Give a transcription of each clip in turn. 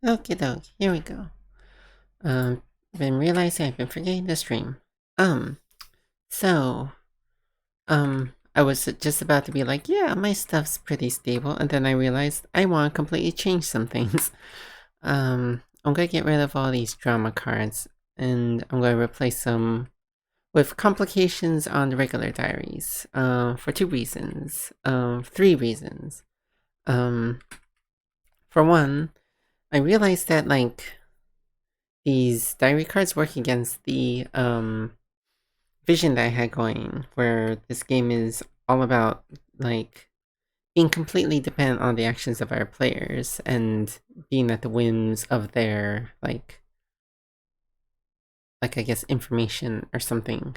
Okie doke, here we go. Um, been realizing I've been forgetting to stream. Um, so, I was just about to be like, yeah, my stuff's pretty stable, and then I realized I want to completely change some things. I'm gonna get rid of all these drama cards, and I'm gonna replace them with complications on the regular diaries. For two reasons. Three reasons. Um, for one, I realized that like these diary cards work against the vision that I had going, where this game is all about like being completely dependent on the actions of our players and being at the whims of their like I guess information or something.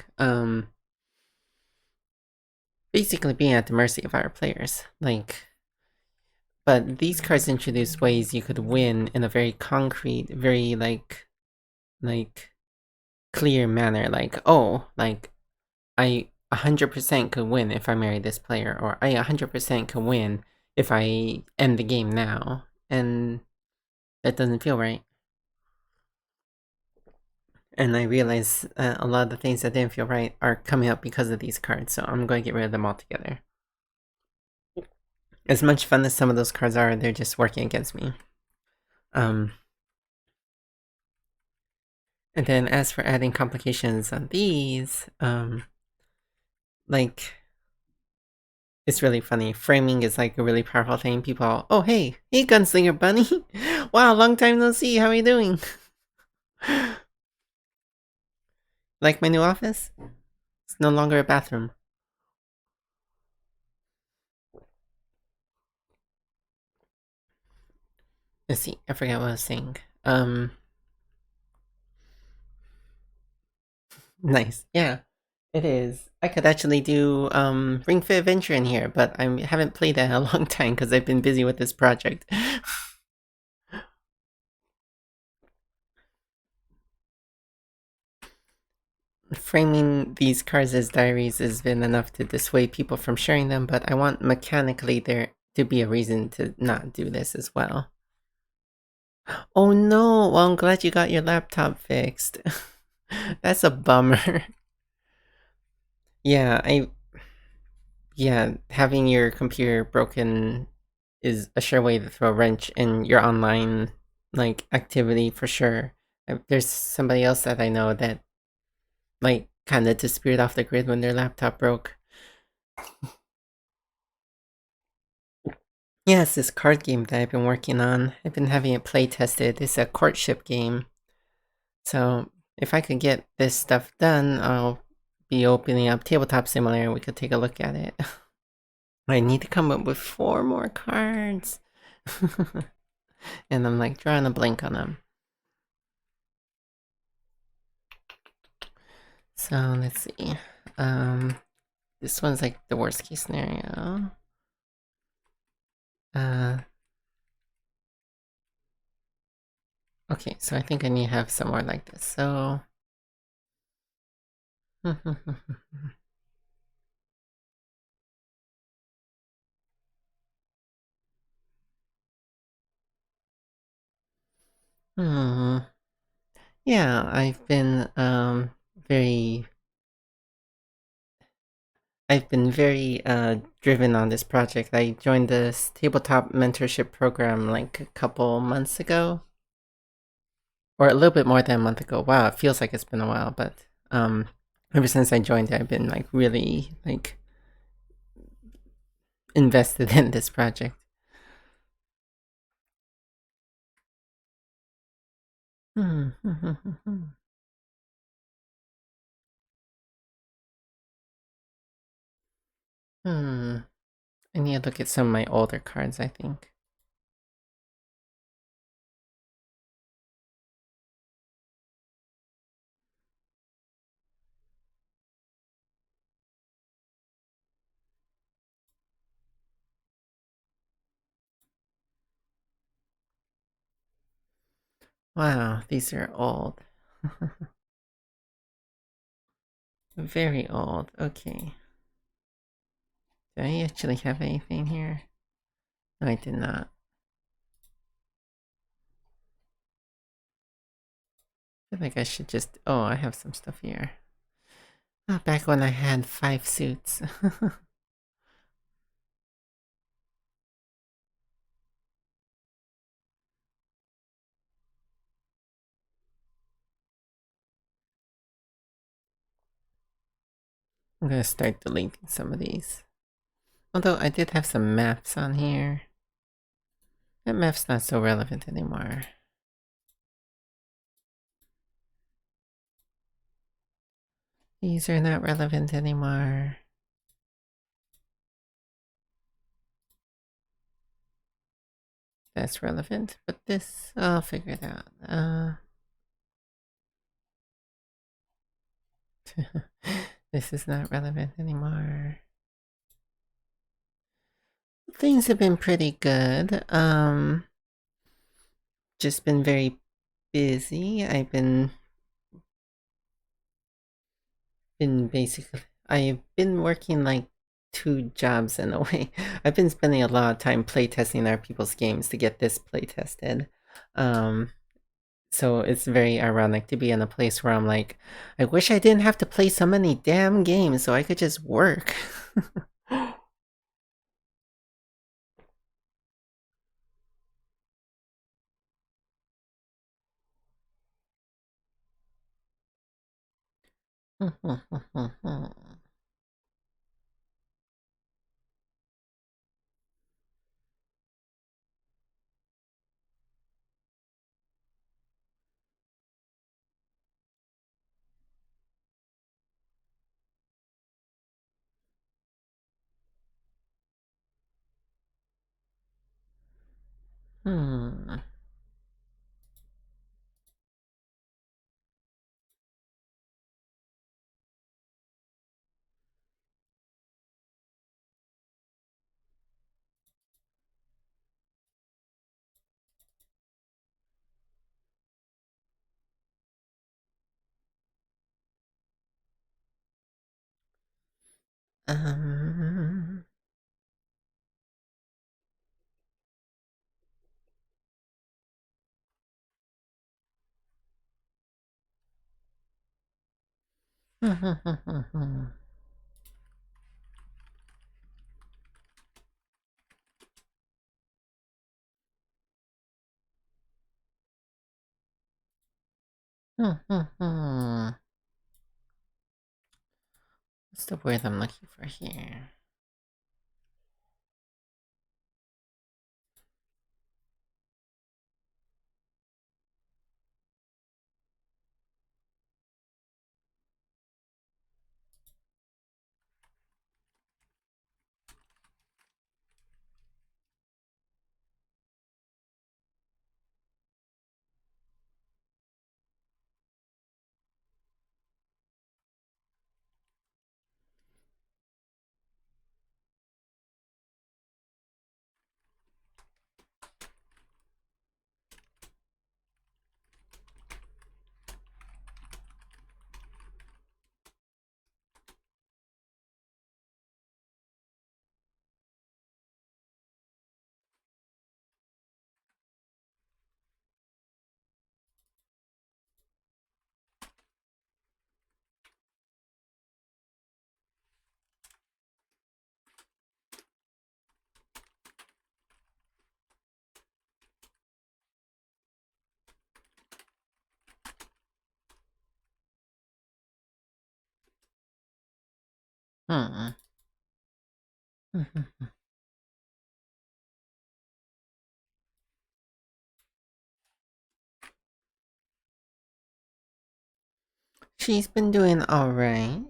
Basically being at the mercy of our players. But these cards introduce ways you could win in a very concrete, very like clear manner. Like, oh, like I 100% could win if I marry this player, or I 100% could win if I end the game now. And that doesn't feel right. And I realize a lot of the things that didn't feel right are coming up because of these cards, so I'm going to get rid of them altogether. As much fun as some of those cards are, they're just working against me. And then as for adding complications on these, like it's really funny. Framing is like a really powerful thing. People are, oh hey gunslinger bunny. Wow, long time no see. How are you doing? Like my new office? It's no longer a bathroom. Let's see, I forgot what I was saying. Nice. Yeah, it is. I could actually do Ring Fit Adventure in here, but I haven't played that in a long time because I've been busy with this project. Framing these cards as diaries has been enough to dissuade people from sharing them, but I want mechanically there to be a reason to not do this as well. Oh no, well I'm glad you got your laptop fixed. That's a bummer. Yeah, having your computer broken is a sure way to throw a wrench in your online like activity for sure. There's somebody else that I know that like kind of disappeared off the grid when their laptop broke. Yeah, it's this card game that I've been working on. I've been having it play tested. It's a courtship game. So if I could get this stuff done, I'll be opening up Tabletop Simulator and we could take a look at it. I need to come up with 4 more cards. And I'm like drawing a blank on them. So let's see. This one's like the worst case scenario. Okay, so I think I need to have somewhere like this. So hmm. Yeah, very I've been very driven on this project. I joined this tabletop mentorship program like a couple months ago. Or a little bit more than a month ago. Wow, it feels like it's been a while, but ever since I joined I've been like really like invested in this project. Hmm. I need to look at some of my older cards, I think. Wow, these are old. Very old. Okay. Do I actually have anything here? No, I did not. I feel like I should just. Oh, I have some stuff here. Back when I had 5 suits. I'm gonna start deleting some of these. Although I did have some maps on here. That map's not so relevant anymore. These are not relevant anymore. That's relevant, but this, I'll figure it out. This is not relevant anymore. Things have been pretty good. Just been very busy. I've been working like 2 jobs in a way. I've been spending a lot of time playtesting other people's games to get this playtested. Um, so it's very ironic to be in a place where I'm like, I wish I didn't have to play so many damn games so I could just work. Hmm. Um. What's the word I'm looking for here? Hmm. She's been doing all right.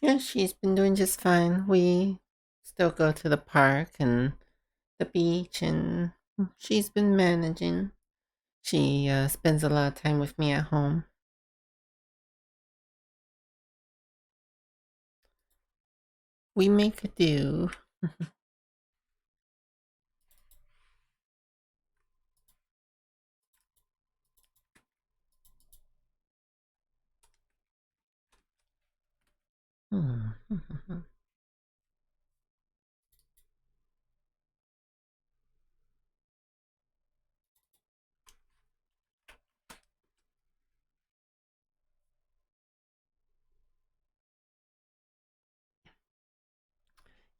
Yeah, she's been doing just fine. We still go to the park and the beach, and she's been managing. She spends a lot of time with me at home. We make a do. Hmm.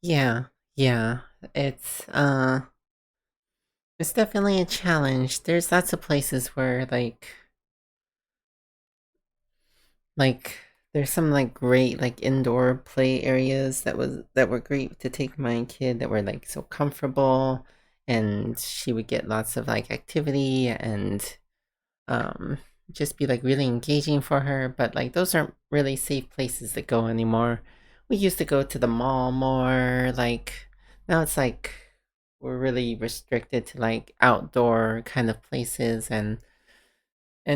Yeah, yeah. It's uh it's definitely a challenge. There's lots of places where like there's some like great like indoor play areas that were great to take my kid that were like so comfortable, and she would get lots of like activity and um just be like really engaging for her. But like those aren't really safe places to go anymore. We used to go to the mall more. Like now it's like we're really restricted to like outdoor kind of places, and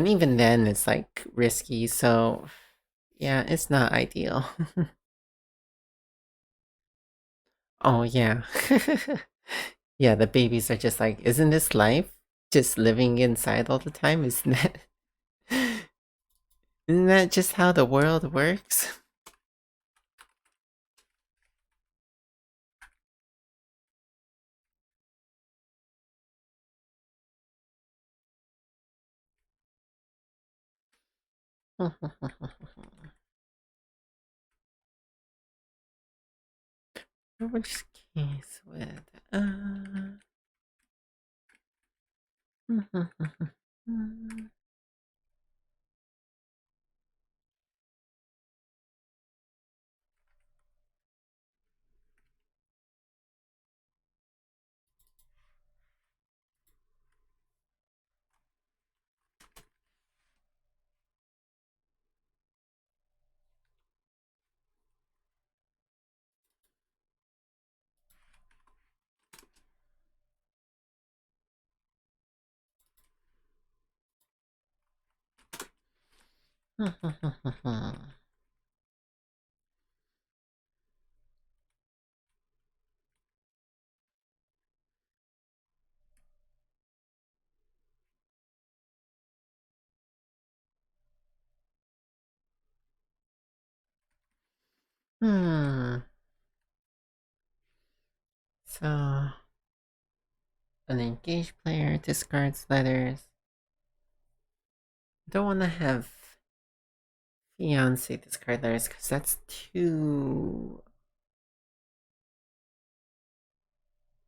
even then it's like risky. So yeah, it's not ideal. Oh yeah. Yeah, the babies are just like, isn't this life? Just living inside all the time? Isn't that just how the world works? Which case with hmm. So an engaged player discards letters. Don't want to have fiance discard letters because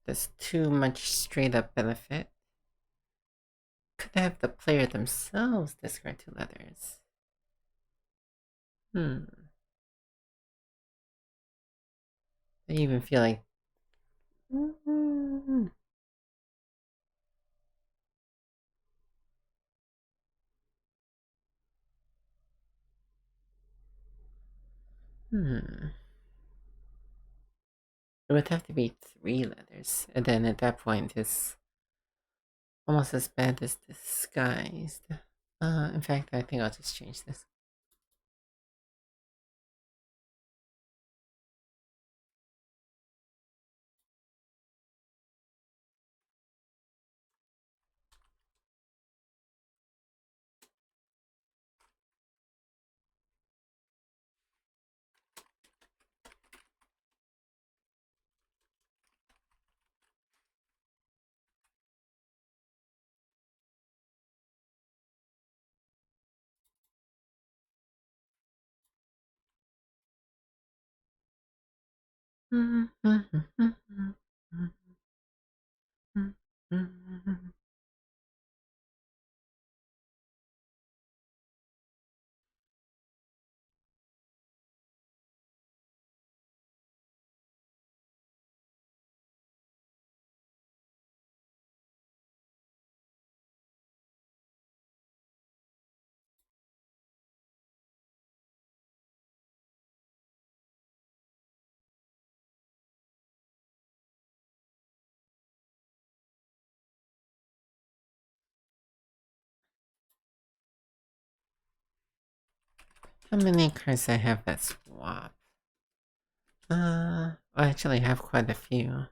that's too much straight up benefit. Could have the player themselves discard two letters. Hmm. I even feel like. Hmm. It would have to be three letters, and then at that point, it's almost as bad as disguised. In fact, I think I'll just change this. How many cards I have that swap? I actually have quite a few.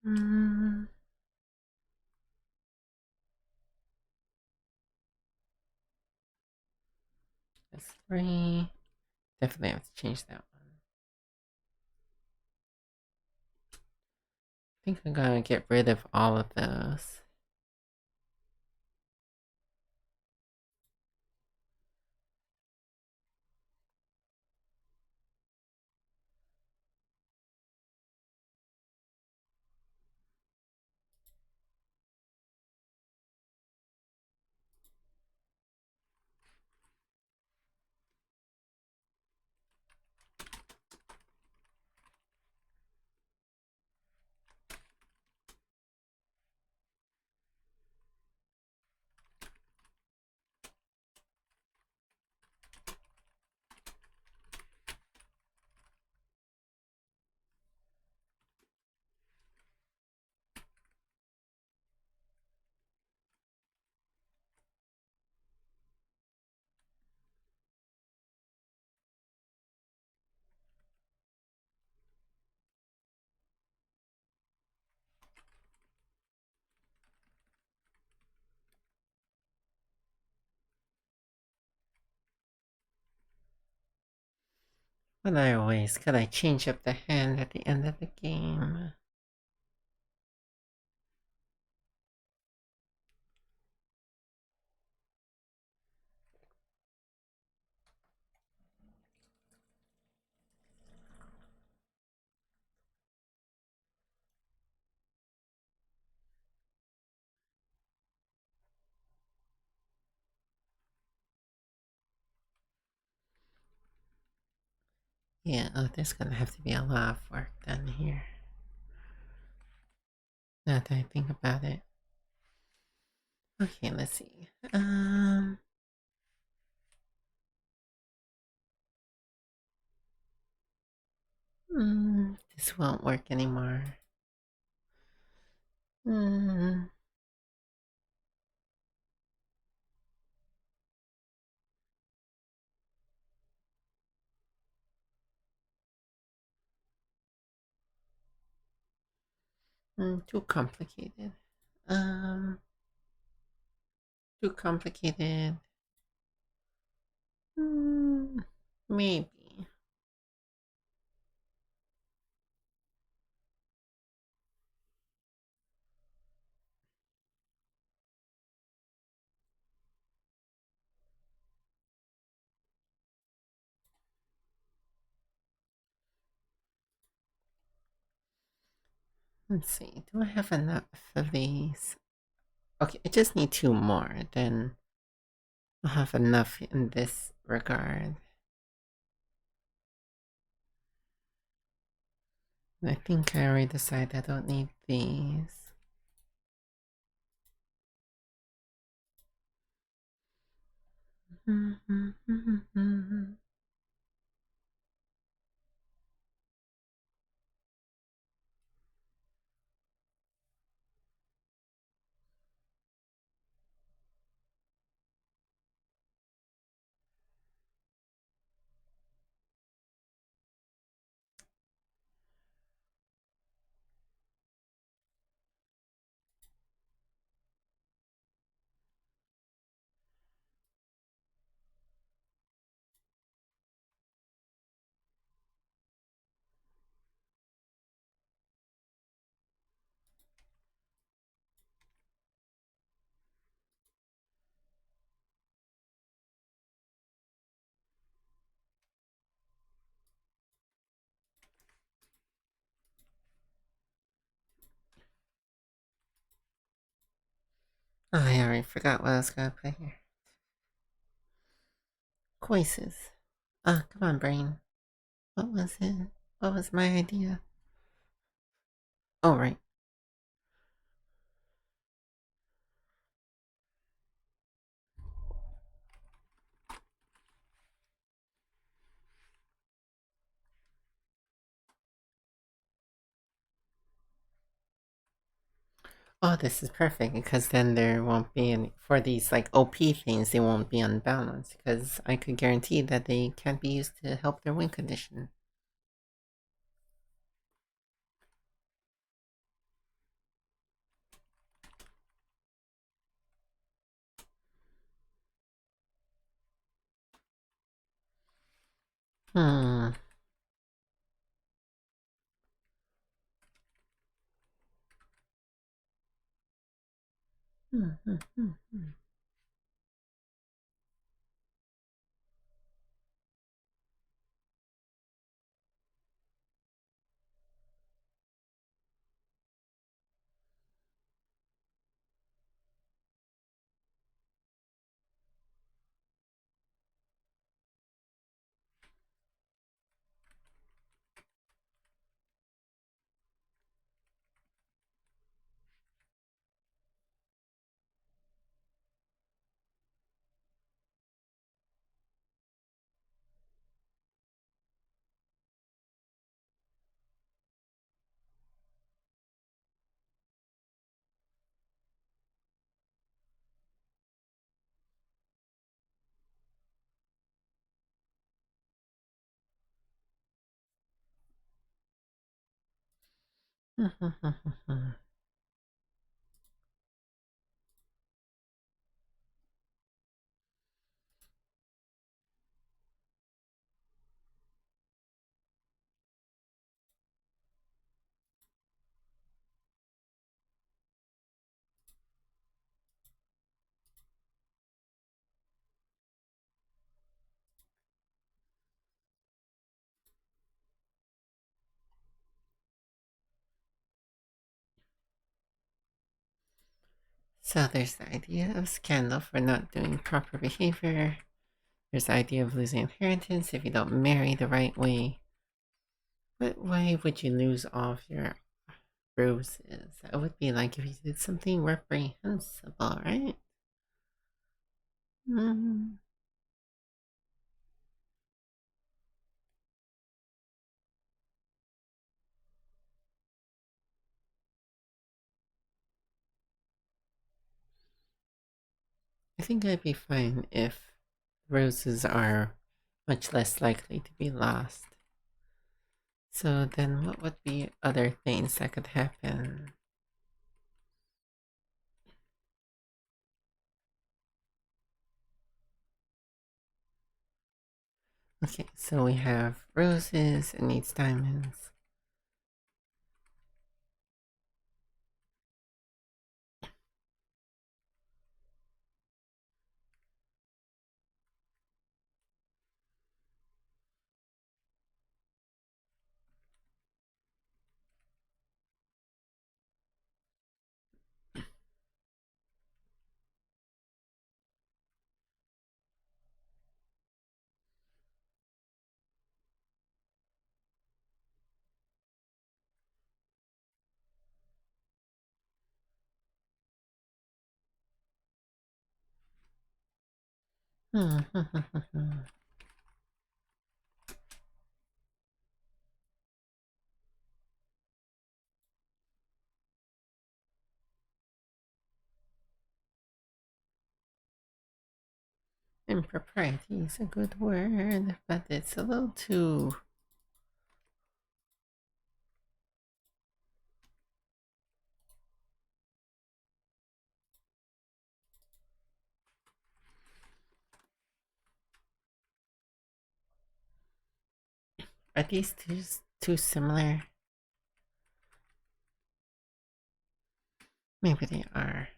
Mm, that's three. Definitely have to change that one. I think I'm gonna get rid of all of those. What other ways could I change up the hand at the end of the game? Yeah, oh, there's gonna have to be a lot of work done here. Now that I think about it. Okay, let's see. This won't work anymore. Hmm. Too complicated. Um, Too complicated. Maybe. Let's see. Do I have enough of these? Okay, I just need two more. Then I'll have enough in this regard. I think I already decided I don't need these. Oh, I already forgot what I was gonna put here. Coises. Ah, come on, brain. What was it? What was my idea? Oh, right. Oh, this is perfect because then there won't be any, for these like OP things, they won't be unbalanced because I could guarantee that they can't be used to help their win condition. Hmm. Hmm. Hmm. Hmm. Hmm. Hmm. Hmm. Hmm. Hmm. So there's the idea of scandal for not doing proper behavior. There's the idea of losing inheritance if you don't marry the right way. But why would you lose all of your roses? That would be like if you did something reprehensible, right? Mm. I think I'd be fine if roses are much less likely to be lost. So then what would be other things that could happen? Okay, so we have roses, it needs diamonds. Impropriety is a good word, but it's a little too. Are these too similar? Maybe they are.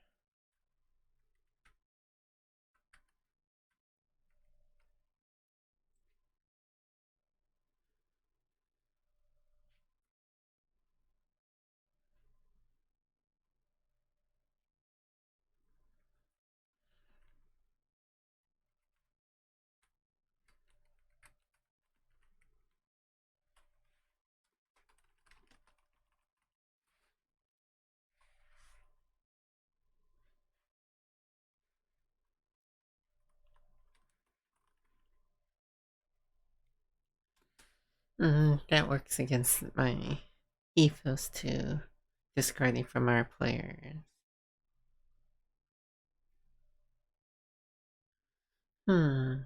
That works against my ethos to discarding from our players. Hmm.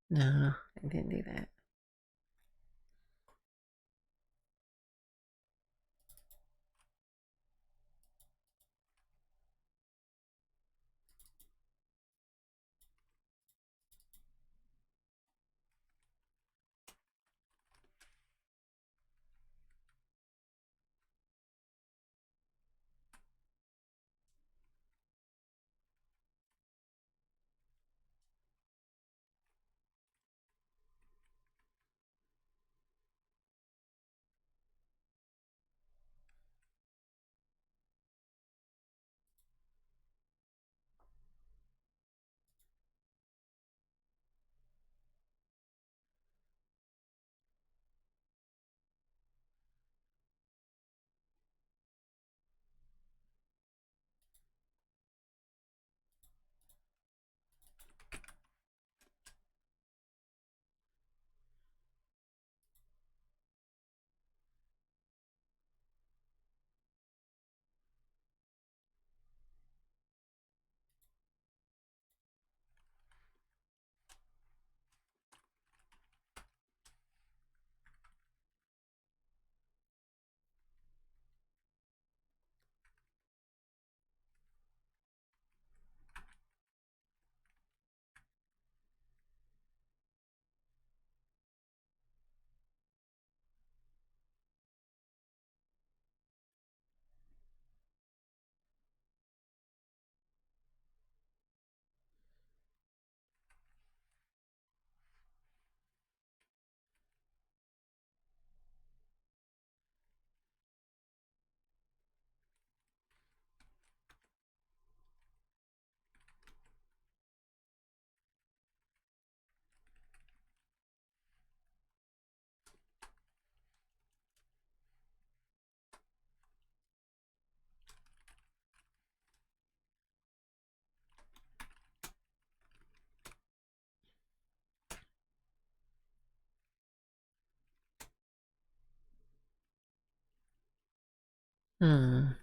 No, I didn't do that. Hmm.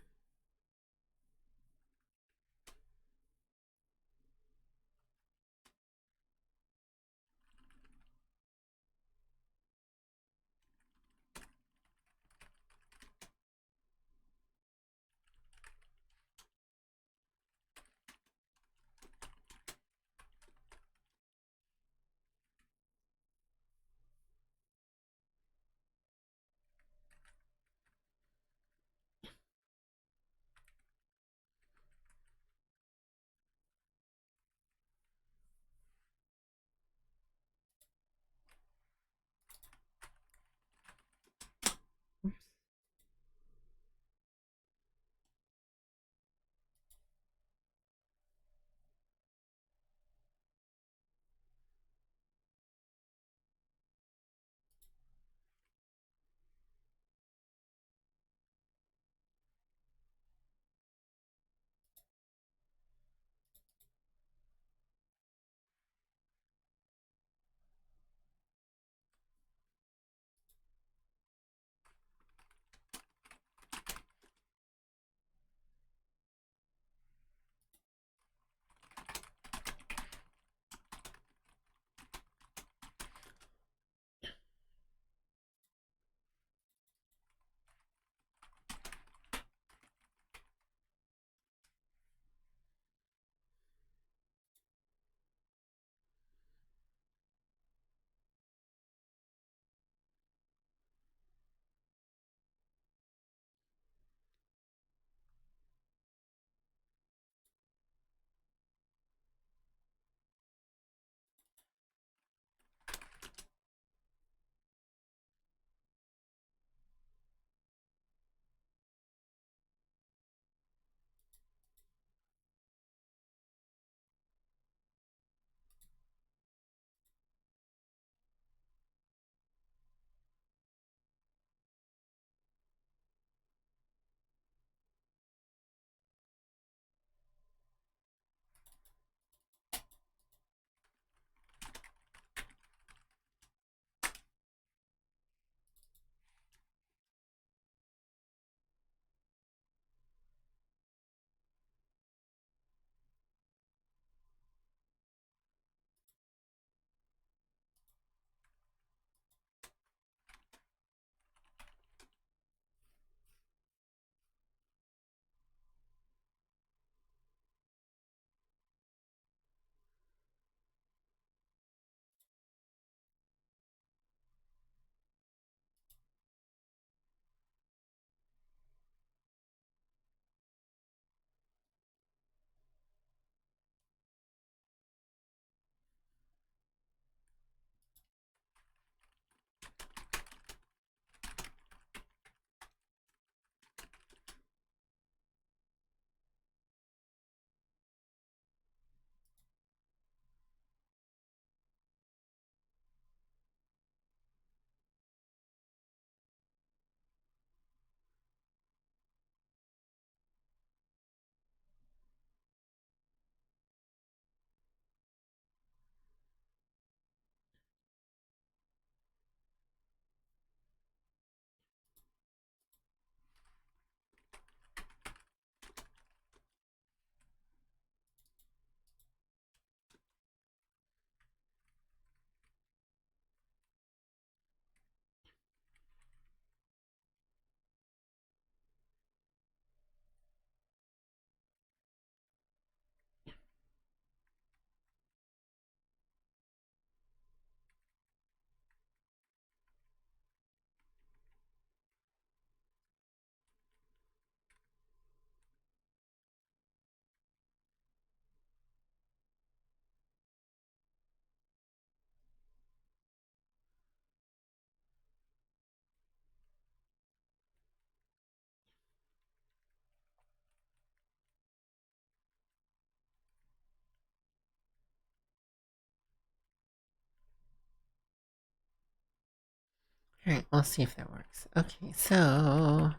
Alright, we'll see if that works. Okay, so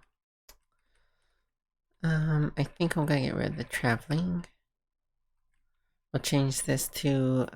I think I'm gonna get rid of the traveling. We'll change this to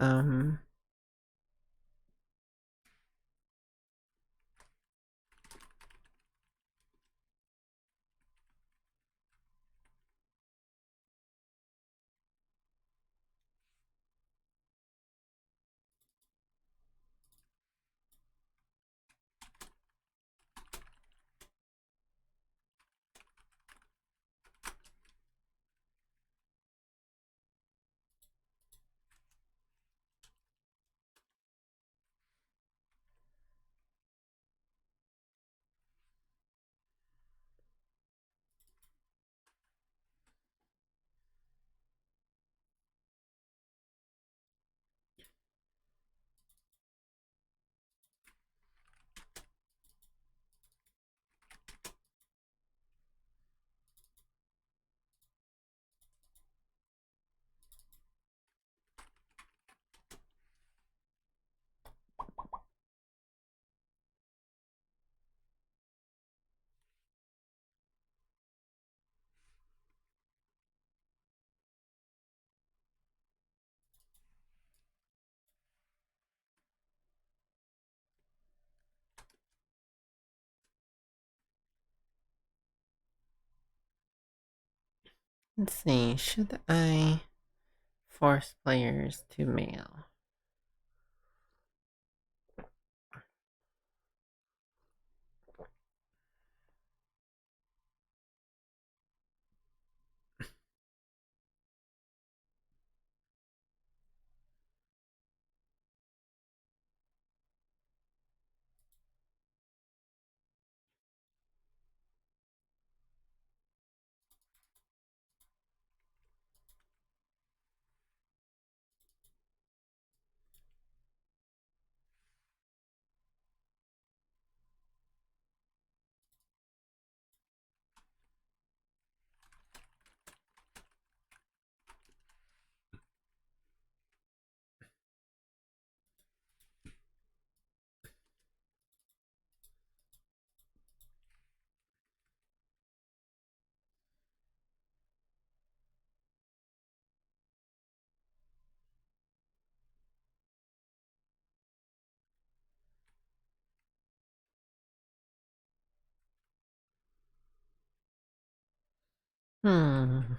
Let's see, should I force players to mail? Hmm.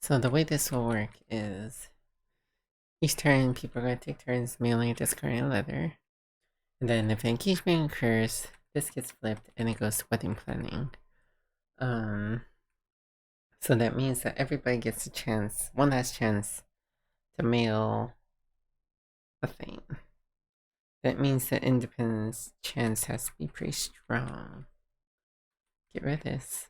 So the way this will work is each turn people are going to take turns mailing and discarding a letter. And then if engagement occurs, this gets flipped and it goes to wedding planning. So that means that everybody gets a chance, one last chance, to mail a thing. That means that independence chance has to be pretty strong. Get rid of this.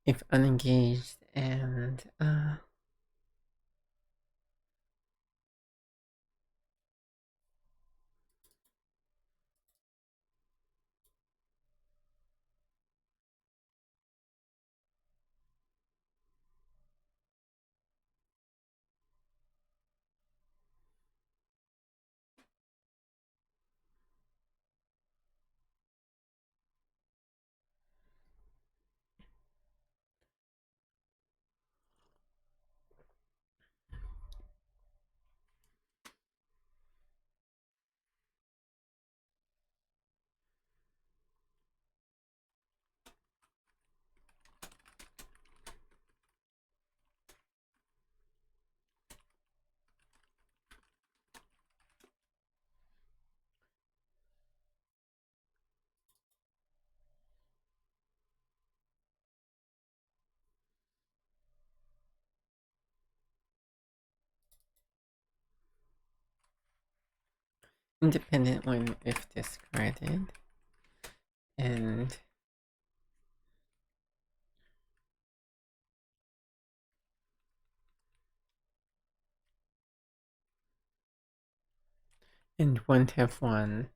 If unengaged and independent one if discarded, and one to have one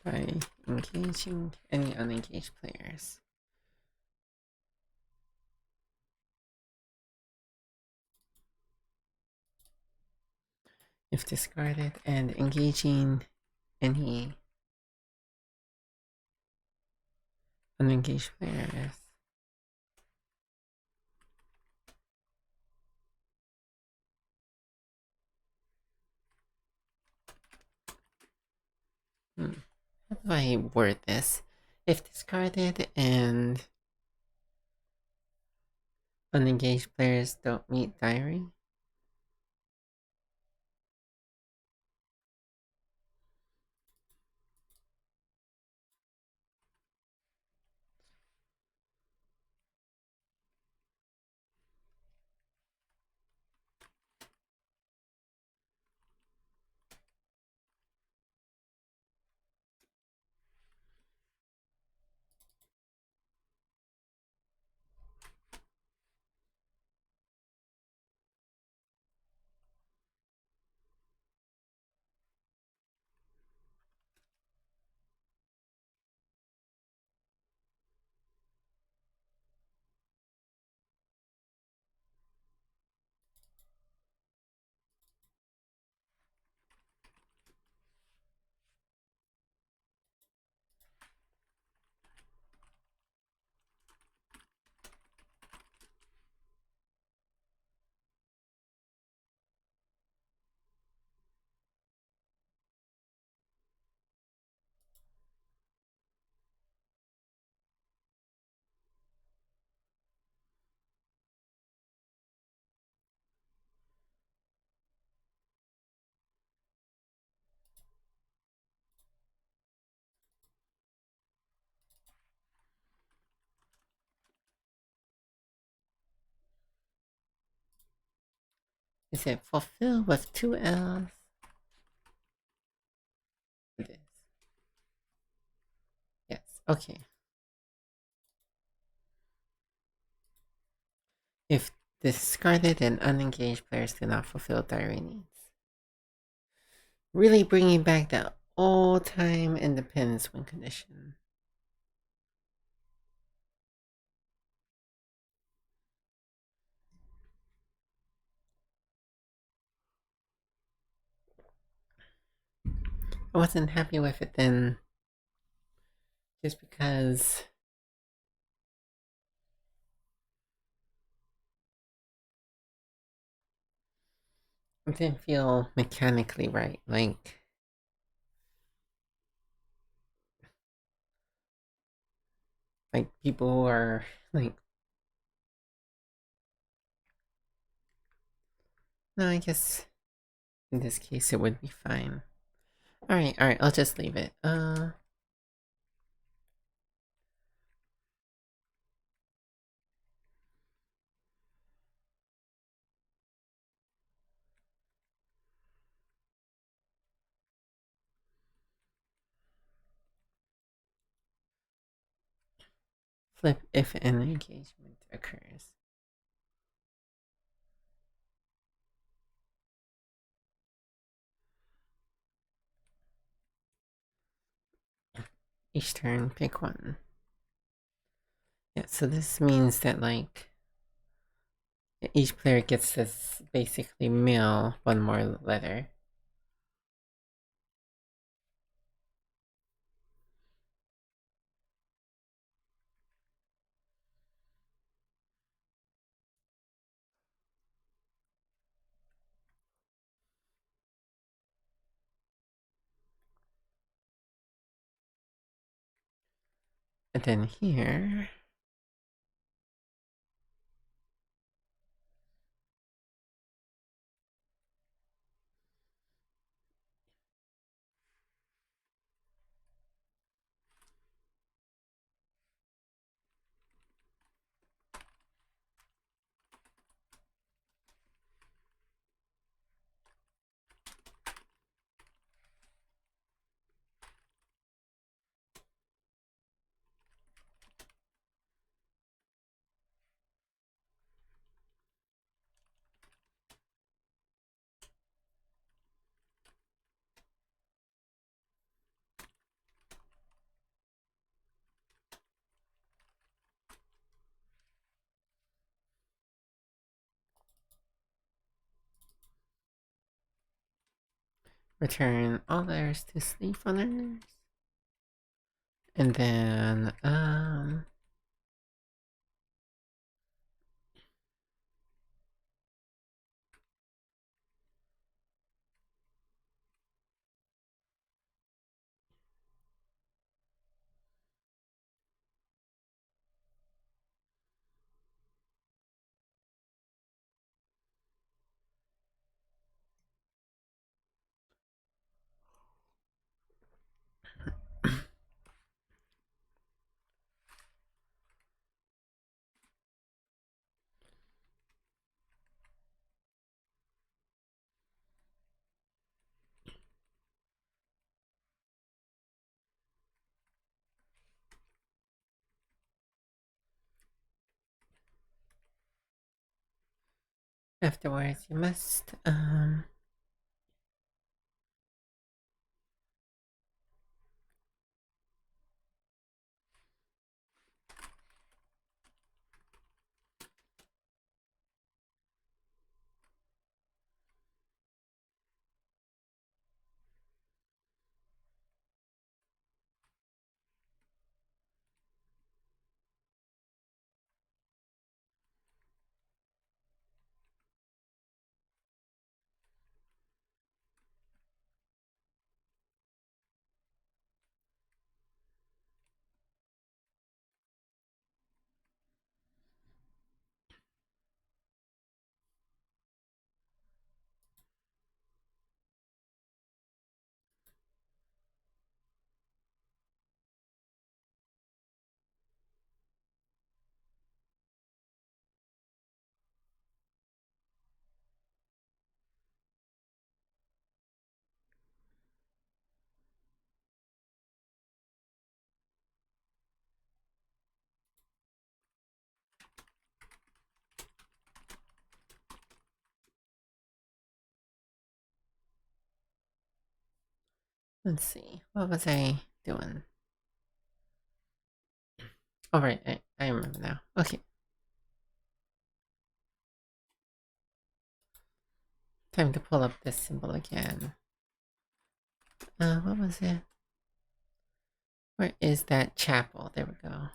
by engaging any unengaged players. If discarded, and engaging any unengaged players. How do I word this? If discarded and unengaged players don't meet diary. Is it fulfill with two L's? It is. Yes, okay. If discarded and unengaged players do not fulfill diary needs. Really bringing back that old time independence win condition. I wasn't happy with it then, just because it didn't feel mechanically right. Like people who are like, no, I guess in this case it would be fine. Alright, I'll just leave it. Flip if an engagement occurs. Each turn, pick one. Yeah, so this means that like each player gets to basically mail one more letter. And then here, Return all theirs to slave owners. And then, afterwards, you must, let's see. What was I doing? Oh, right. I remember now. Okay. Time to pull up this symbol again. What was it? Where is that chapel? There we go.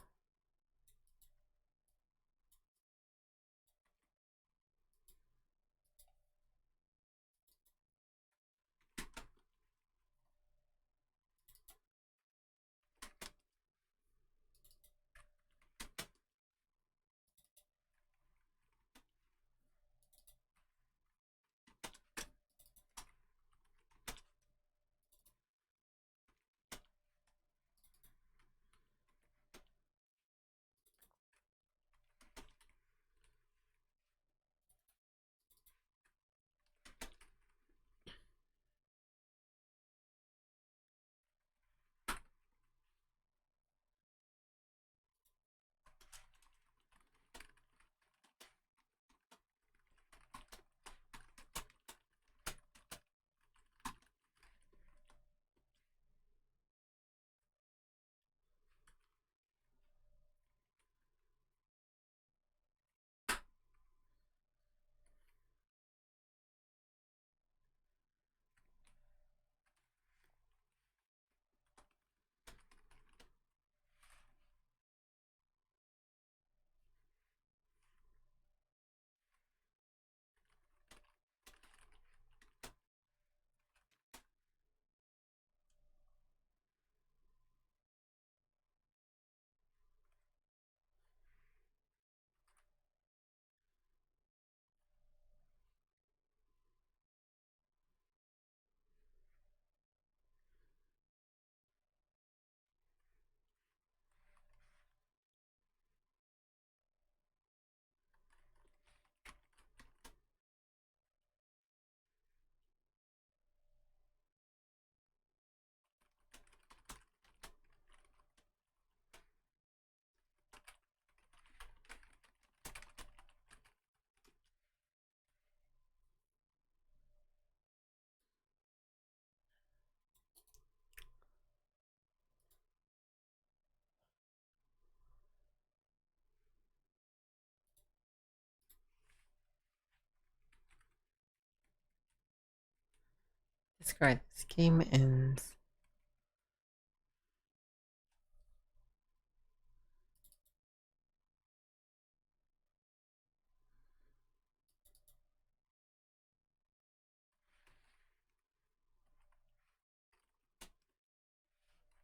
discard. This game ends.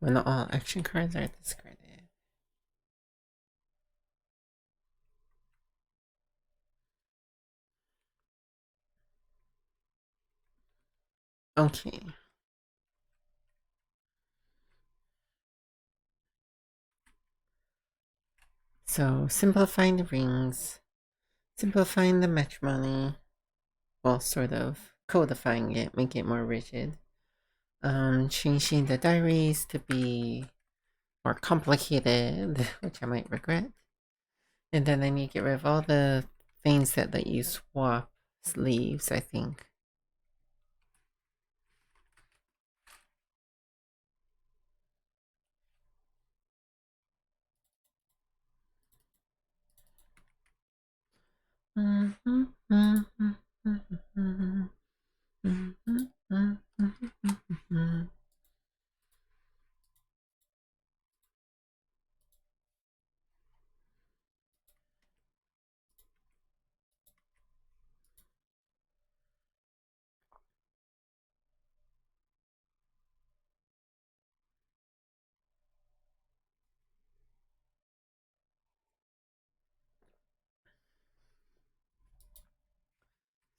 When all action cards are discarded. Okay. So, simplifying the rings, simplifying the matrimony, well, sort of codifying it, making it more rigid. Changing the diaries to be more complicated, which I might regret. And then I need to get rid of all the things that let you swap sleeves, I think.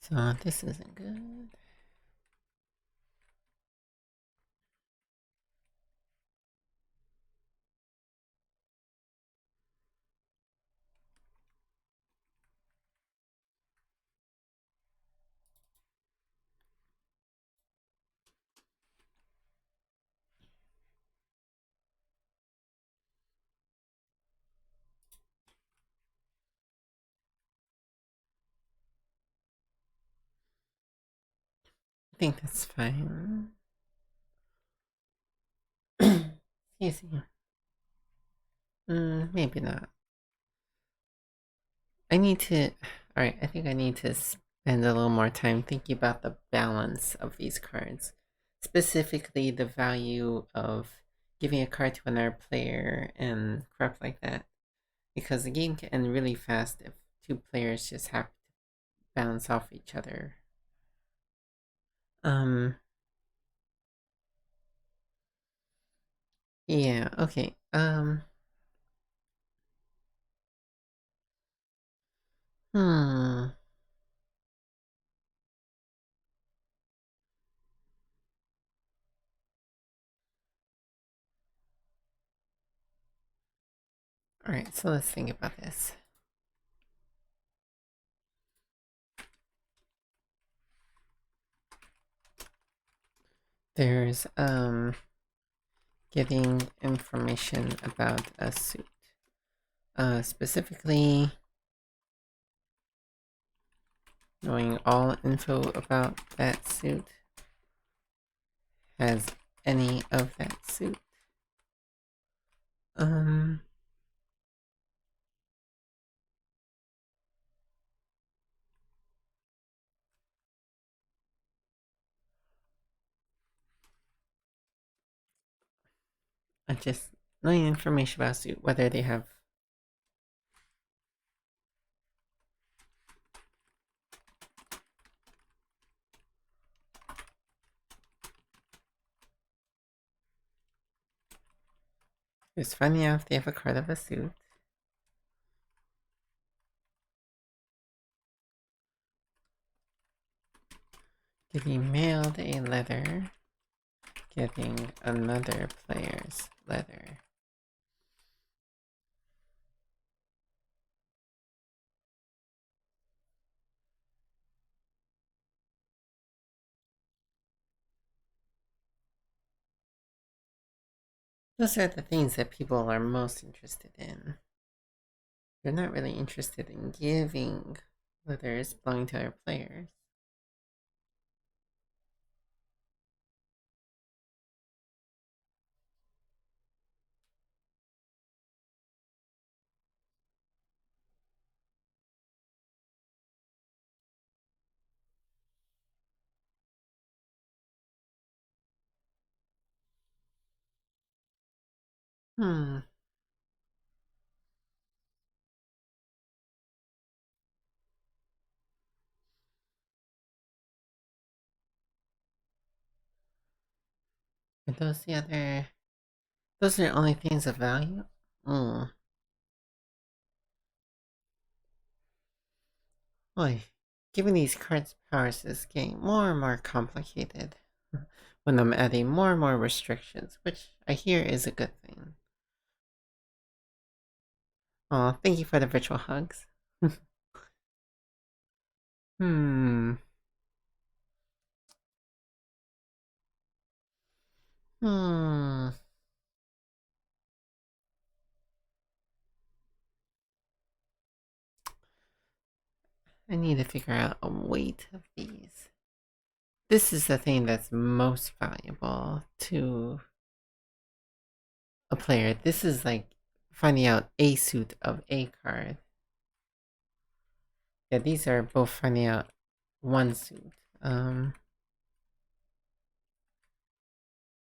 So this isn't good. I think that's fine. Excuse me. Maybe not. I need to. Alright, I think I need to spend a little more time thinking about the balance of these cards. Specifically, the value of giving a card to another player and crap like that. Because the game can end really fast if two players just have to bounce off each other. Um. Yeah, okay. Hmm. Alright, so let's think about this. There's getting information about a suit. Specifically knowing all info about that suit. Has any of that suit. Um I just knowing information about a suit, whether they have just finding out if they have a card of a suit. Getting mailed a letter. Getting another player's letter. Those are the things that people are most interested in. They're not really interested in giving letters belonging to other players. Hmm. Are those the other? Those are the only things of value? Hmm. Boy, giving these cards powers is getting more and more complicated when I'm adding more and more restrictions, which I hear is a good thing. Oh, thank you for the virtual hugs. Hmm. Hmm. I need to figure out a weight of these. This is the thing that's most valuable to a player. This is like finding out a suit of a card. Yeah, these are both finding out one suit.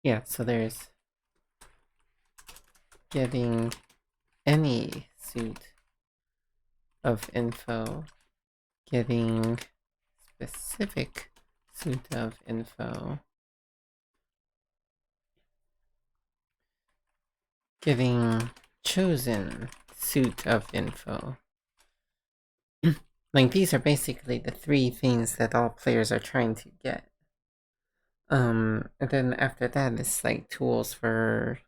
Yeah, so there's getting any suit of info, getting specific suit of info, getting chosen suit of info. Like these are basically the three things that all players are trying to get. And then after that, it's like tools for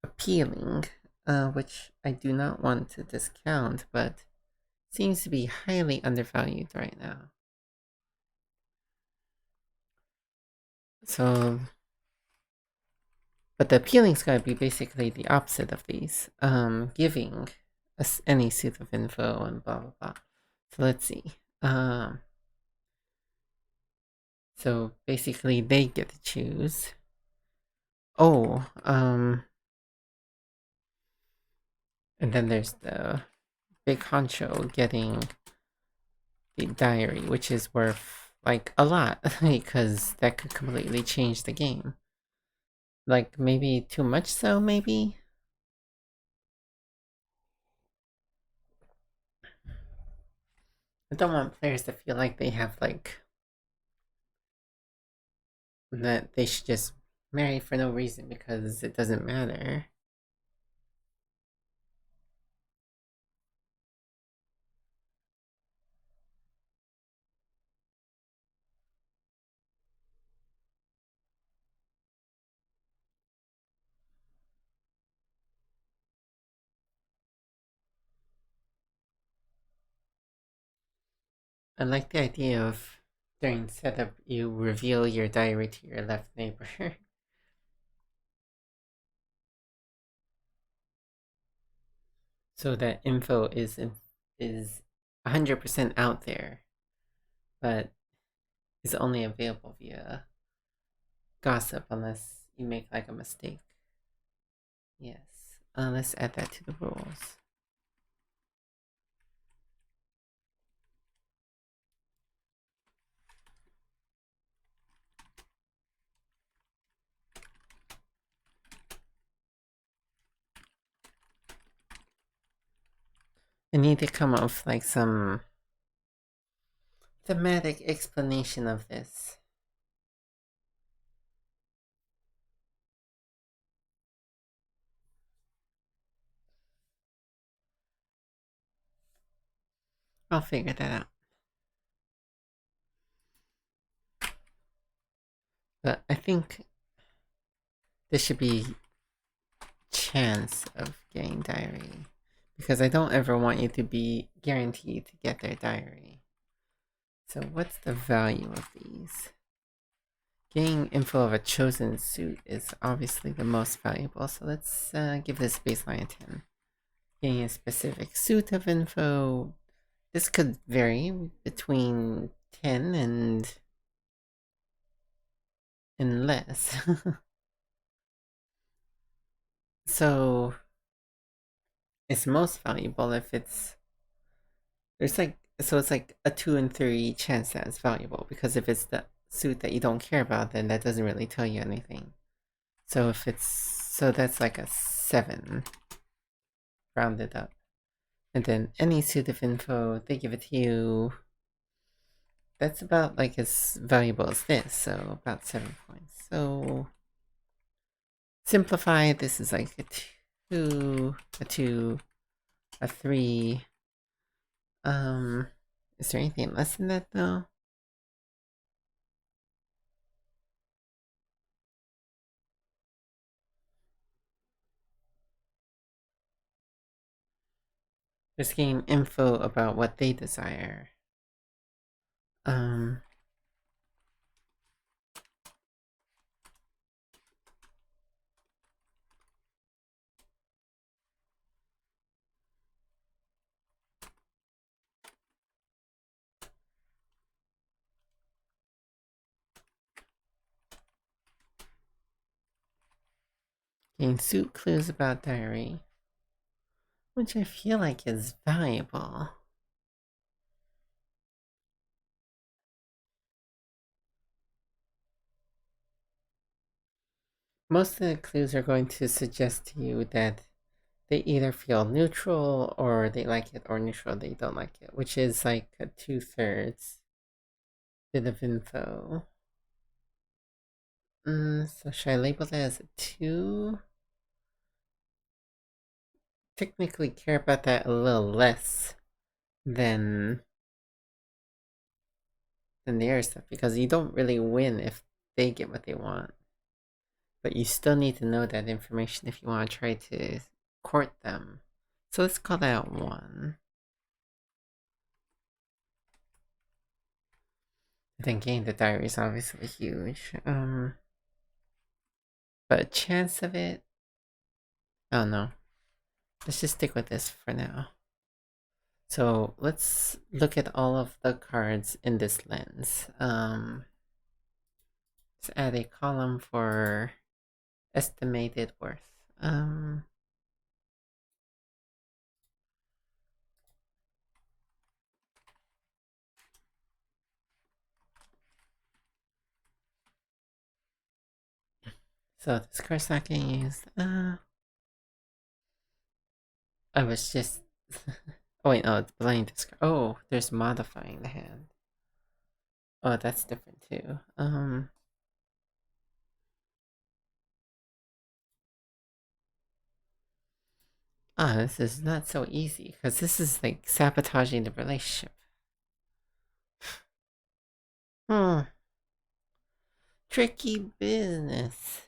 appealing, which I do not want to discount, but seems to be highly undervalued right now. So, but the appealing's gotta be basically the opposite of these. Giving us any suit of info and blah blah blah. So let's see. Um, so basically they get to choose. Oh, and then there's the big honcho getting the diary, which is worth like a lot because that could completely change the game. Like maybe too much so, maybe? I don't want players to feel like they have like that they should just marry for no reason because it doesn't matter. I like the idea of during setup you reveal your diary to your left neighbor. So that info is 100% out there, but is only available via gossip unless you make like a mistake. Yes. Let's add that to the rules. I need to come up with like some thematic explanation of this. I'll figure that out. But I think there should be chance of getting diary. Because I don't ever want you to be guaranteed to get their diary. So what's the value of these? Getting info of a chosen suit is obviously the most valuable, so let's give this baseline a 10. Getting a specific suit of info, this could vary between 10 and less. So it's most valuable if there's like so it's like a 2 and 3 chance that it's valuable because if it's the suit that you don't care about, then that doesn't really tell you anything. So if it's so that's like a 7, rounded up. And then any suit of info, they give it to you. That's about like as valuable as this, so about 7 points. So simplify, this is like a 2, a 2, a 3. Is there anything less than that though? Just gain info about what they desire. Gain suit clues about diary, which I feel like is valuable. Most of the clues are going to suggest to you that they either feel neutral or they like it, or neutral they don't like it, which is like a 2/3 bit of info. So should I label that as a 2? Technically care about that a little less than the other stuff, because you don't really win if they get what they want. But you still need to know that information if you want to try to court them. So let's call that 1. I think getting the diary is obviously huge. But a chance of it, oh no. Let's just stick with this for now. So let's look at all of the cards in this lens. Let's add a column for estimated worth. So this card's not getting used. I was just. Oh wait, no, it's playing this card. Oh, there's modifying the hand. Oh, that's different too. This is not so easy because this is like sabotaging the relationship. Tricky business.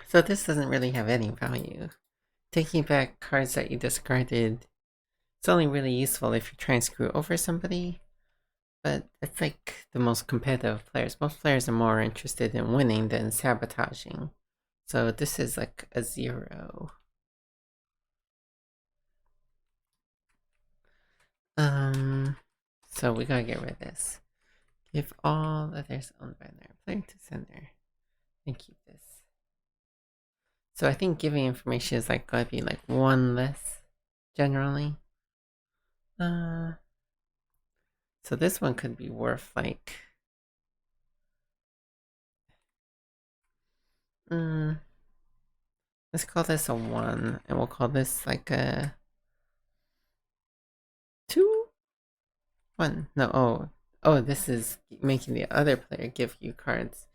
So this doesn't really have any value. Taking back cards that you discarded, it's only really useful if you try and screw over somebody. But it's like the most competitive players. Most players are more interested in winning than sabotaging. So this is like a 0. Um, so we gotta get rid of this. Give all others owned by their player to sender. And keep this. So I think giving information is like gonna be like one less generally. Uh, so this one could be worth like, let's call this a 1, and we'll call this like a 2? 1. No, oh, this is making the other player give you cards.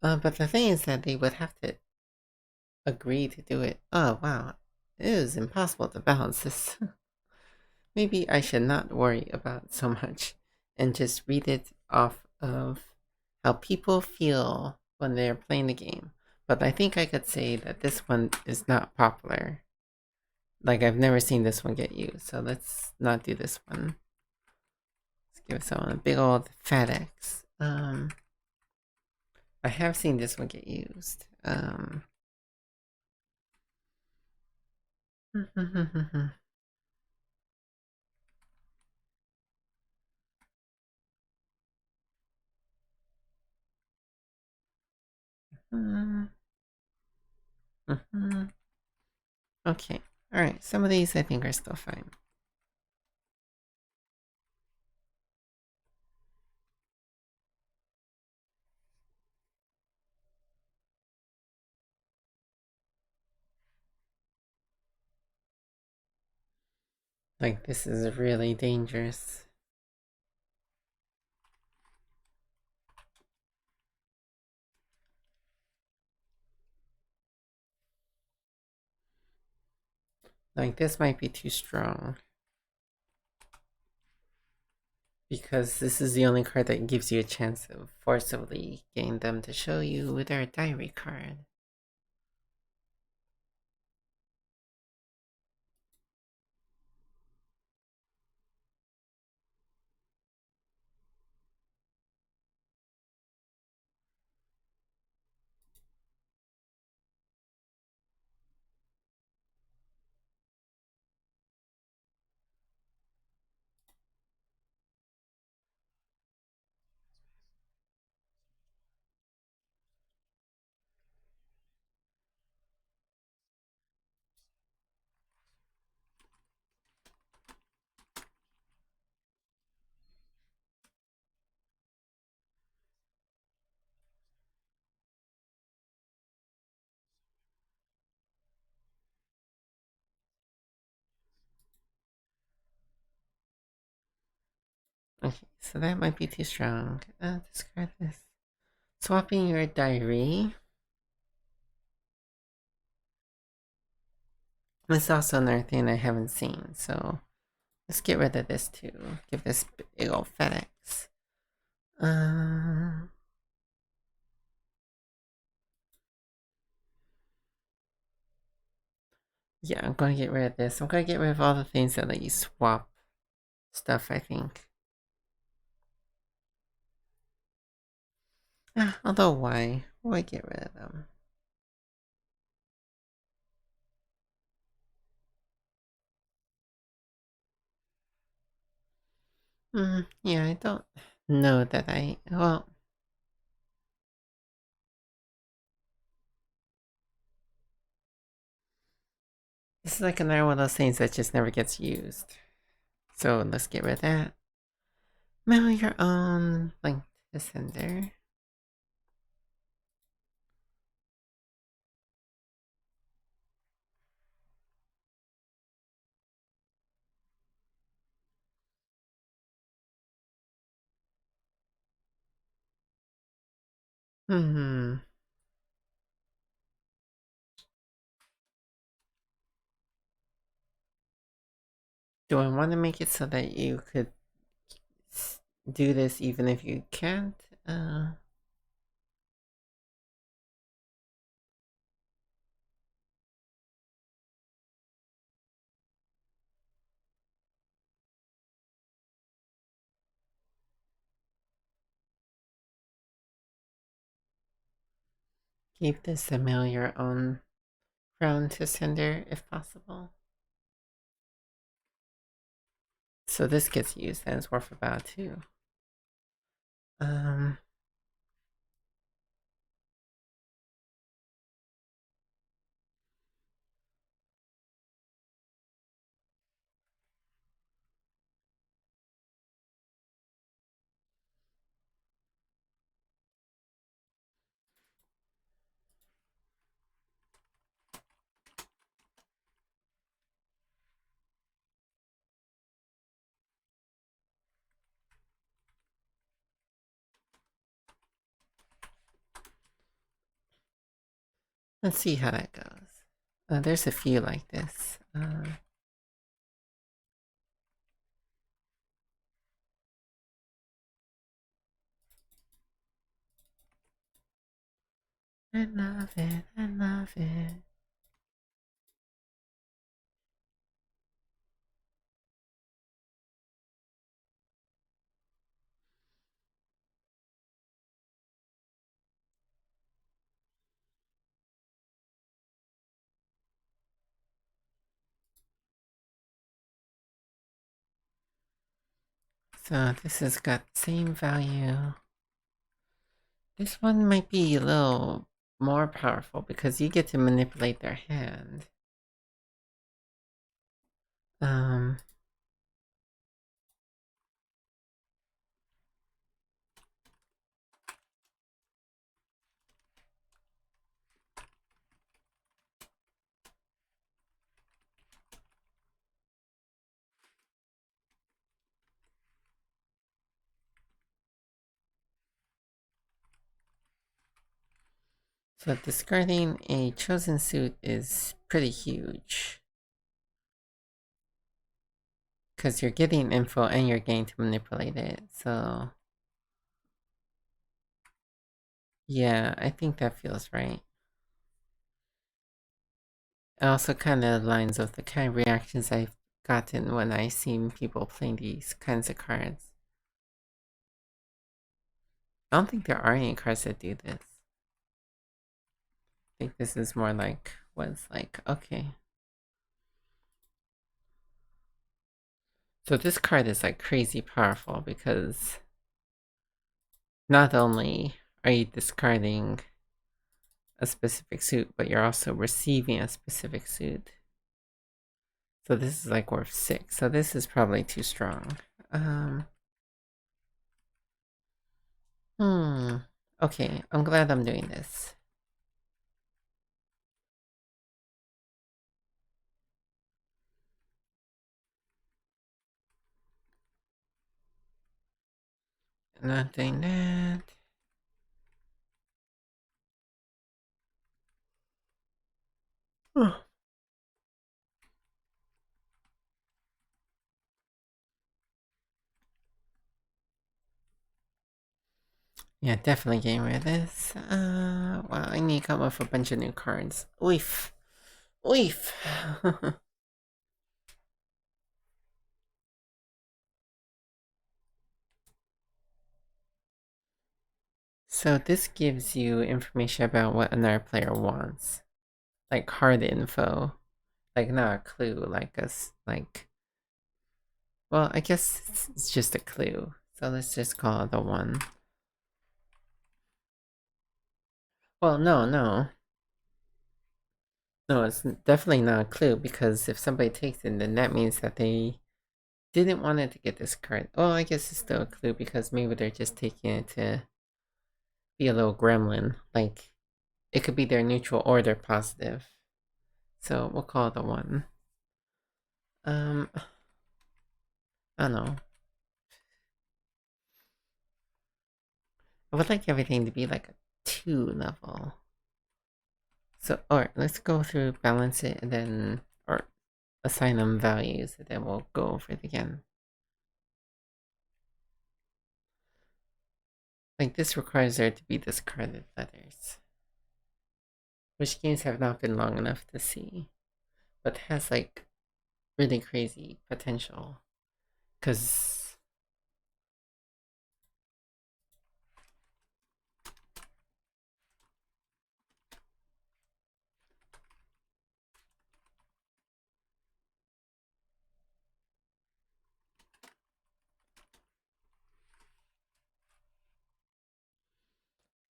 But the thing is that they would have to agree to do it. Oh, wow. It is impossible to balance this. Maybe I should not worry about so much and just read it off of how people feel when they're playing the game. But I think I could say that this one is not popular. Like, I've never seen this one get used, so let's not do this one. Let's give someone a big old fat X. I have seen this one get used. Okay, alright, some of these I think are still fine. Like, this is really dangerous. Like, this might be too strong. Because this is the only card that gives you a chance of forcibly getting them to show you their diary card. Okay, so that might be too strong. Discard this. Swapping your diary. This is also another thing I haven't seen, so let's get rid of this too. Give this big old FedEx. Yeah, I'm gonna get rid of this. I'm gonna get rid of all the things that let you swap stuff, I think. Although why? Why get rid of them? Yeah, I don't know that well, this is like another one of those things that just never gets used. So let's get rid of that. Mail your own link to sender. Hmm. Do I want to make it so that you could do this even if you can't? Keep this and mail your own crown to sender if possible. So this gets used and it's worth about 2. Um, let's see how that goes. There's a few like this. I love it. I love it. So this has got same value. This one might be a little more powerful because you get to manipulate their hand. Um, so discarding a chosen suit is pretty huge. Because you're getting info and you're getting to manipulate it. So yeah, I think that feels right. It also kind of aligns with the kind of reactions I've gotten when I've seen people playing these kinds of cards. I don't think there are any cards that do this. I think this is more like what's like, okay. So this card is like crazy powerful because not only are you discarding a specific suit, but you're also receiving a specific suit. So this is like worth 6. So this is probably too strong. Okay, I'm glad I'm doing this. Not doing that. Yeah, definitely getting rid of this. Well, I need to come up with a bunch of new cards. Oof. Oof. So this gives you information about what another player wants. Like hard info. Like not a clue, like well, I guess it's just a clue. So let's just call it a 1. Well, no. No, it's definitely not a clue because if somebody takes it, then that means that they didn't want it to get this card. Oh, I guess it's still a clue because maybe they're just taking it to be a little gremlin. Like, it could be their neutral or their positive. So we'll call it a 1. I don't know. I would like everything to be like a 2 level. So, alright, let's go through, balance it, and then, or assign them values, and then we'll go over it again. Like, this requires there to be discarded letters, which games have not been long enough to see, but has, like, really crazy potential. Because,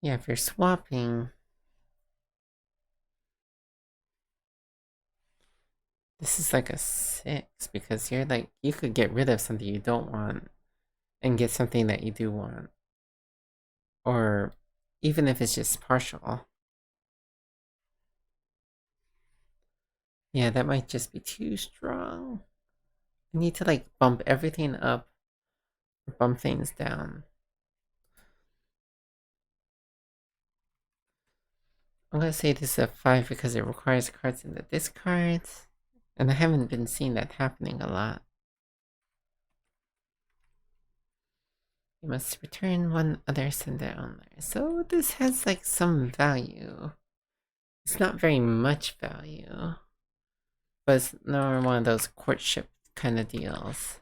Yeah, if you're swapping, this is like a 6 because you're like, you could get rid of something you don't want and get something that you do want. Or even if it's just partial. Yeah, that might just be too strong. I need to like bump everything up or bump things down. I'm gonna say this is a 5 because it requires cards in the discards. And I haven't been seeing that happening a lot. You must return one other sender owner. So this has like some value. It's not very much value. But it's not one of those courtship kind of deals.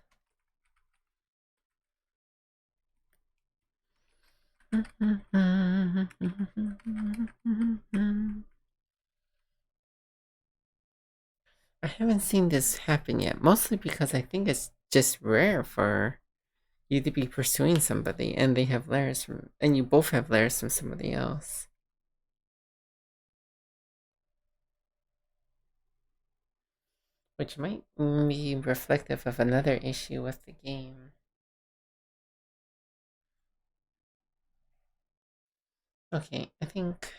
I haven't seen this happen yet, mostly because I think it's just rare for you to be pursuing somebody and they have letters from, and you both have letters from somebody else. Which might be reflective of another issue with the game. Okay, I think.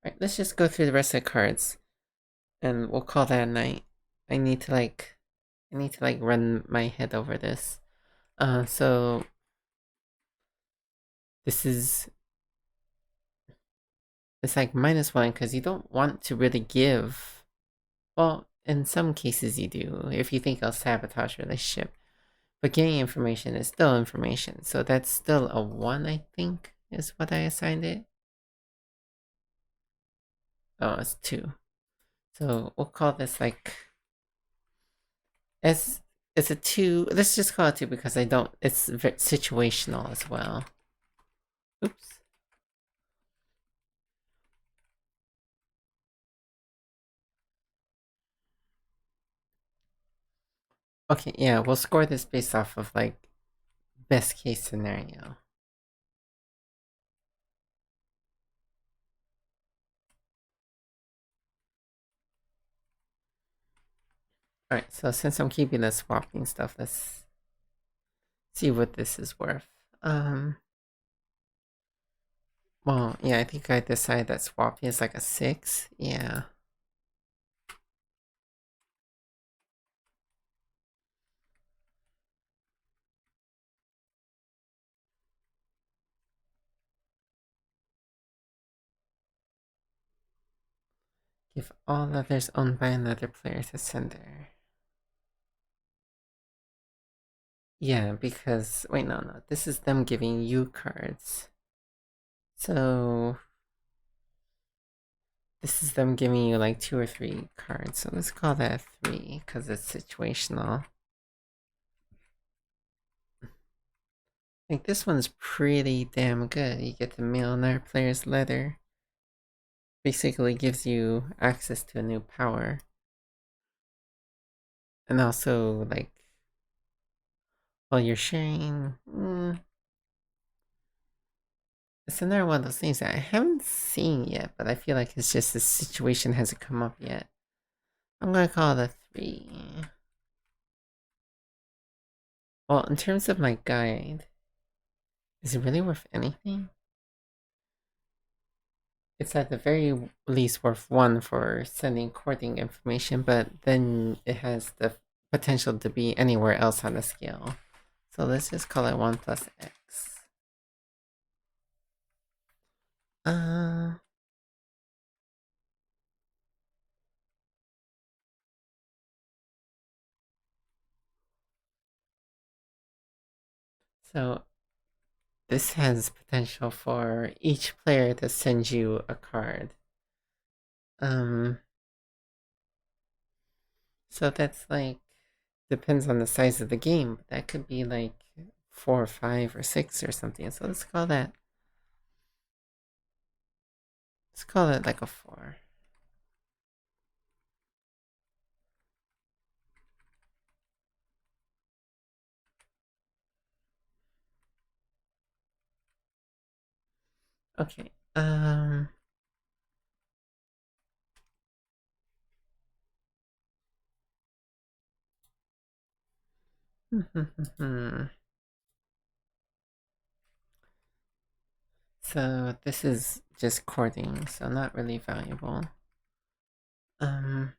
Right, let's just go through the rest of the cards and we'll call that a night. I need to like run my head over this. So this is it's like -1 because you don't want to really give. Well, in some cases you do if you think I'll sabotage a relationship. But getting information is still information, so that's still a 1. I think is what I assigned it. Oh, it's 2. So we'll call this like as it's a 2. Let's just call it 2 because I don't. It's situational as well. Oops. Okay, yeah, we'll score this based off of like best case scenario. Alright, so since I'm keeping the swapping stuff, let's see what this is worth. Well, yeah, I think I decided that swapping is like a 6. Yeah. Give all others owned by another player to sender. Yeah, because wait, no. This is them giving you cards. So this is them giving you like 2 or 3 cards. So let's call that 3 because it's situational. Like this one's pretty damn good. You get to mail another player's letter. Basically gives you access to a new power. And also like while you're sharing, it's another one of those things that I haven't seen yet, but I feel like it's just the situation hasn't come up yet. I'm gonna call it a 3. Well, in terms of my guide, is it really worth anything? It's at the very least worth 1 for sending courting information, but then it has the potential to be anywhere else on the scale. So let's just call it 1 plus X. Uh, so this has potential for each player to send you a card. So that's like depends on the size of the game. That could be like 4 or 5 or 6 or something. So let's call that. Let's call it like a 4. Okay. So this is just courting, so not really valuable. Um,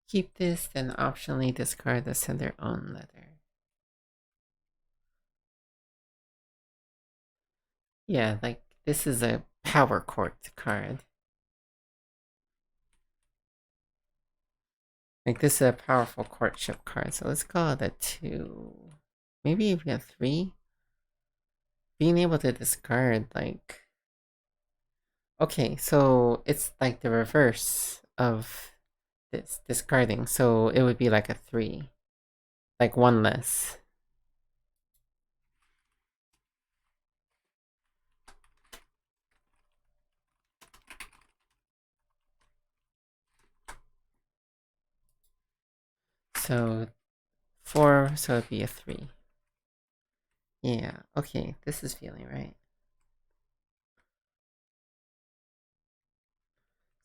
Keep this, then optionally discard the sender own letter. Yeah, like this is a power court card. Like this is a powerful courtship card, so let's call it a 2. Maybe even a 3. Being able to discard, like, okay, so it's like the reverse of this discarding, so it would be like a 3, like one less. So 4, so it'd be a 3. Yeah, okay, this is feeling right.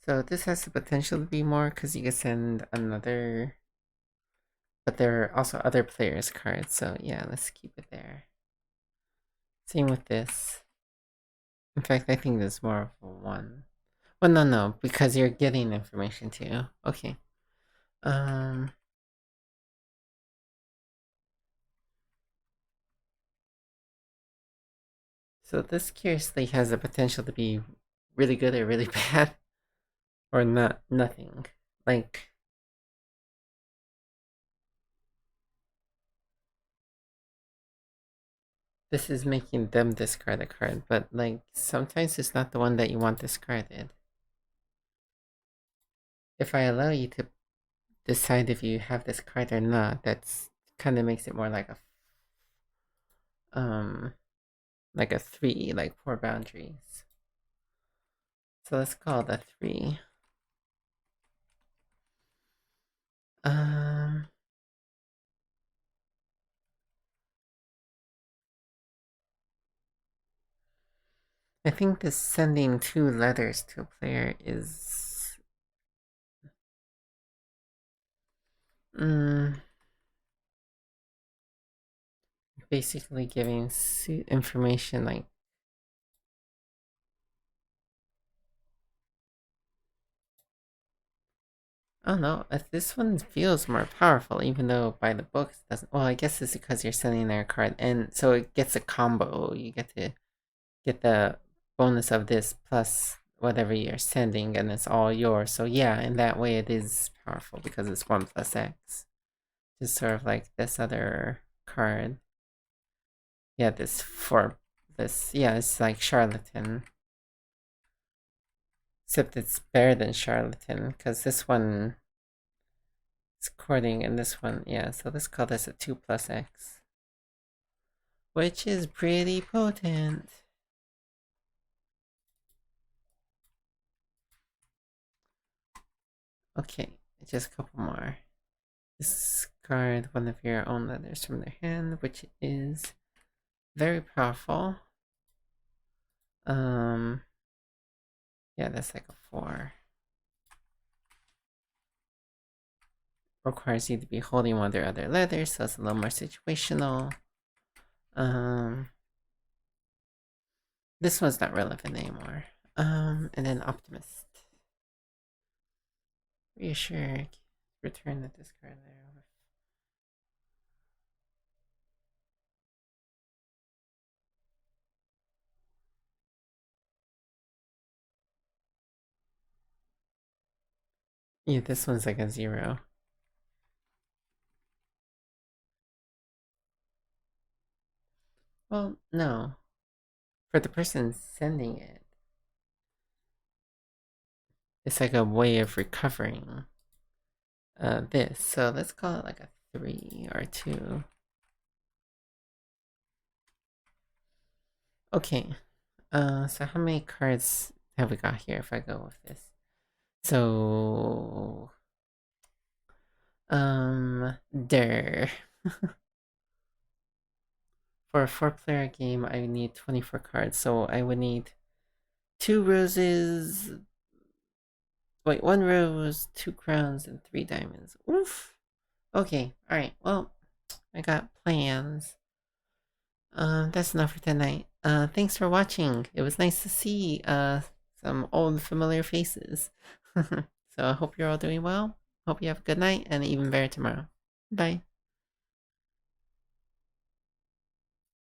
So this has the potential to be more because you can send another, but there are also other players' cards, so yeah, let's keep it there. Same with this. In fact, I think there's more of a 1. Well, no, because you're getting information too. Okay. Um, so this curiously has the potential to be really good or really bad, or nothing. Like, this is making them discard a card, but like sometimes it's not the one that you want discarded. If I allow you to decide if you have this card or not, that's kind of makes it more um like a 3, like 4 boundaries. So let's call it a 3. Um, I think this sending 2 letters to a player is mm, basically giving information like, I don't know. This one feels more powerful, even though by the books it doesn't. Well, I guess it's because you're sending their card, and so it gets a combo. You get to get the bonus of this plus whatever you're sending, and it's all yours. So yeah, in that way, it is powerful because it's 1 plus X. Just sort of like this other card. Yeah, yeah, it's like charlatan. Except it's better than charlatan because this one is courting and this one, yeah. So let's call this a 2 plus X, which is pretty potent. Okay, just a couple more. Discard one of your own letters from their hand, which is very powerful. Yeah, that's like a 4. Requires you to be holding one of their other letters, so it's a little more situational. Um, this one's not relevant anymore. And then Optimist. Reassure. Return the discard there. Yeah, this one's like a 0. Well, no. For the person sending it, it's like a way of recovering this. So let's call it like a 3 or 2. Okay. So how many cards have we got here if I go with this? So, there. For a 4-player game, I need 24 cards, so I would need 2 roses. Wait, 1 rose, 2 crowns, and 3 diamonds. Oof. Okay, alright, well, I got plans. That's enough for tonight. Thanks for watching. It was nice to see, some old familiar faces. So I hope you're all doing well. Hope you have a good night and even better tomorrow. Bye.